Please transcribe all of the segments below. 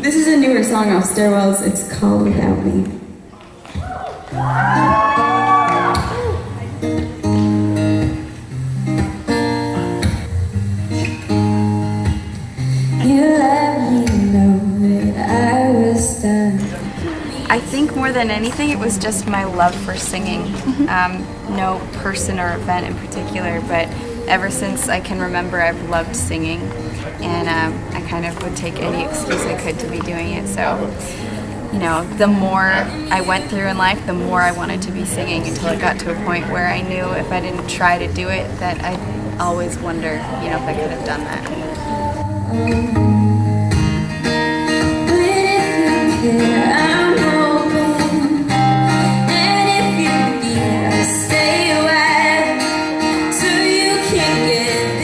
This is a newer song off Stairwells. It's called Without Me. I think more than anything it was just my love for singing. No person or event in particular, but ever since I can remember I've loved singing, and I kind of would take any excuse I could to be doing it. So, you know, the more I went through in life, the more I wanted to be singing, until it got to a point where I knew if I didn't try to do it, that I'd always wonder, you know, if I could have done that.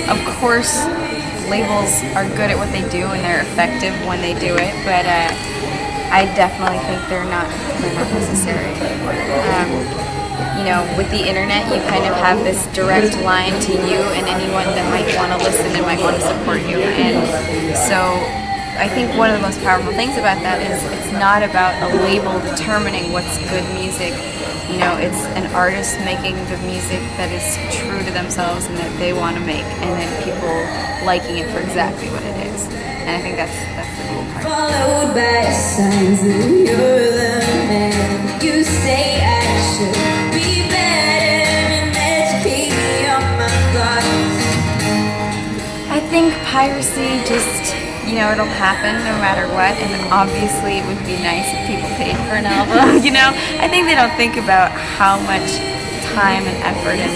Of course, labels are good at what they do and they're effective when they do it, but I definitely think they're not necessary. You know, with the internet, you kind of have this direct line to you and anyone that might want to listen and might want to support you. And so I think one of the most powerful things about that is it's not about a label determining what's good music. You know, it's an artist making the music that is true to themselves and that they want to make, and then people liking it for exactly what it is. And I think that's the cool part. Followed by signs that you're the man. You say I should be better and educate me on my thoughts. I think piracy just, you know, it'll happen no matter what, and obviously it would be nice if people paid for an album, you know? I think they don't think about how much time and effort and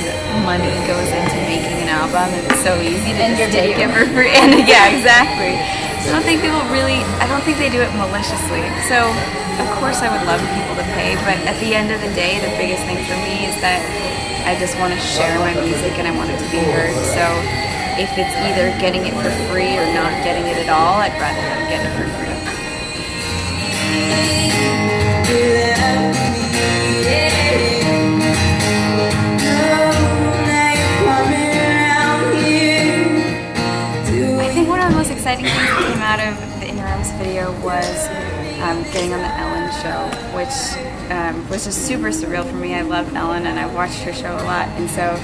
money goes into making an album, and it's so easy to just take it for free. And yeah, exactly. So I don't think people really, I don't think they do it maliciously. So, of course I would love people to pay, but at the end of the day, the biggest thing for me is that I just want to share my music and I want it to be heard. So if it's either getting it for free or not getting it at all, I'd rather them get it for free. I think one of the most exciting things that came out of the Interims video was getting on the Ellen show, which was just super surreal for me. I love Ellen and I watched her show a lot, and so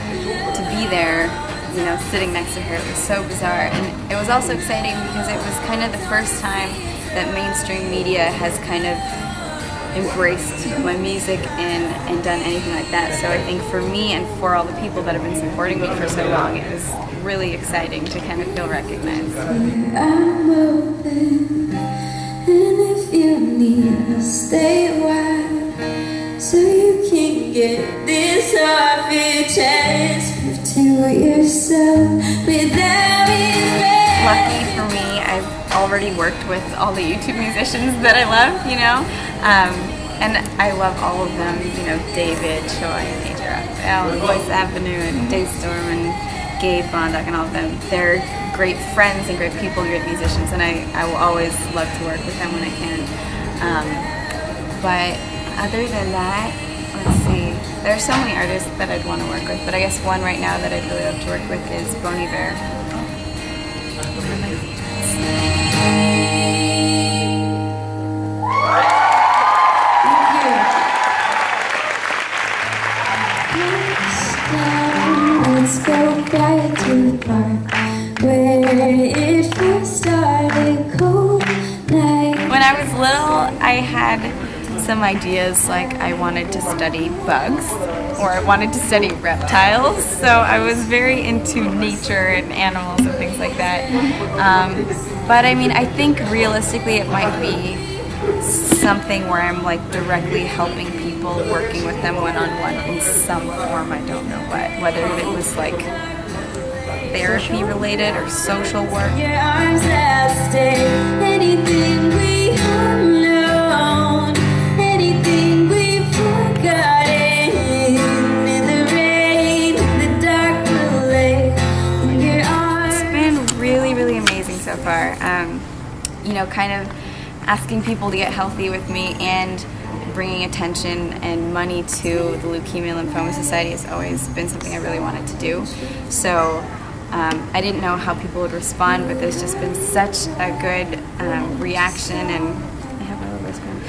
to be there, you know, sitting next to her, it was so bizarre. And it was also exciting because it was kind of the first time that mainstream media has kind of embraced my music and done anything like that. So I think for me and for all the people that have been supporting me for so long, it was really exciting to kind of feel recognized. I'm open, and if you need, I'll stay a while, so you can get this off your chest. To yourself without regret. Lucky for me, I've already worked with all the YouTube musicians that I love, you know, and I love all of them, you know, David, Choi, and AJ Raphael, and Voice Avenue, and Daystorm, and Gabe Bondock, and all of them. They're great friends and great people, great musicians, and I will always love to work with them when I can. But other than that, let's see. There are so many artists that I'd want to work with, but I guess one right now that I'd really love to work with is Bon Iver. Let's go back to the park where it first started, cold night. When I was little, I had some ideas, like I wanted to study bugs or I wanted to study reptiles, so I was very into nature and animals and things like that. But I mean, I think realistically it might be something where I'm like directly helping people, working with them one-on-one in some form. I don't know what, whether it was like therapy related or social work. Your arms that stay, anything we unknown, anything we've forgotten, in the rain, in the dark delay. Your arms. It's been really, really amazing so far. You know, kind of asking people to get healthy with me and bringing attention and money to the Leukemia Lymphoma Society has always been something I really wanted to do. So I didn't know how people would respond, but there's just been such a good reaction, and I have my little wristband.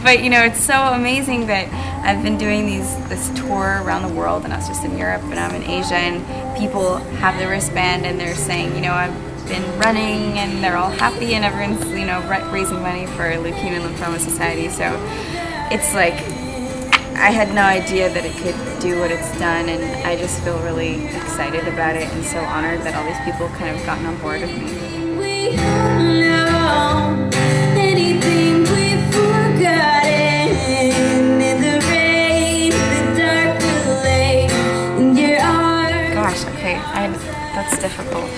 But you know, it's so amazing that I've been doing this tour around the world, and I was just in Europe, and I'm in Asia, and people have the wristband, and they're saying, you know, I've been running, and they're all happy, and everyone's, you know, raising money for Leukemia and Lymphoma Society. So it's like, I had no idea that it could do what it's done, and I just feel really excited about it and so honored that all these people kind of gotten on board with me. We know anything we've forgotten in the rain, the dark delay in your arms. Gosh, okay, that's difficult.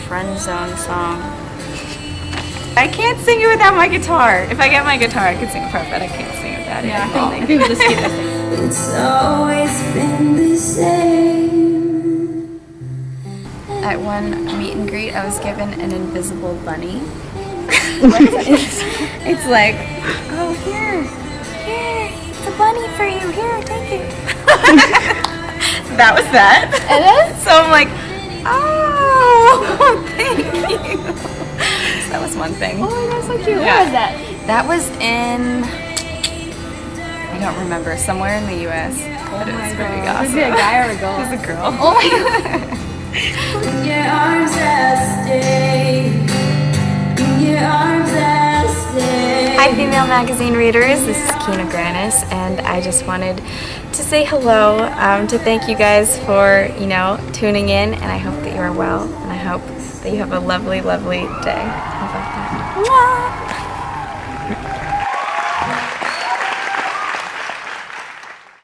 Friend zone song. I can't sing it without my guitar. If I get my guitar, I could sing it, but I can't sing it without it. Yeah, I think we'll just keep it. It's always been the same. At one meet and greet, I was given an invisible bunny. It's like, oh, here, it's a bunny for you. Here, take it. That was that. It is? So I'm like, oh, thank you. So that was one thing. Oh my god, so cute. Yeah. Where was that? That was in, I don't remember, somewhere in the U.S. But it was pretty awesome. Was it a guy or a girl? It was a girl. Oh my god. In your arms I'll stay. In your arms I'll stay. Hi Female Magazine readers, this is Kina Grannis, and I just wanted to say hello, to thank you guys for, you know, tuning in, and I hope that you are well, and I hope that you have a lovely, lovely day. How about that? Mwah!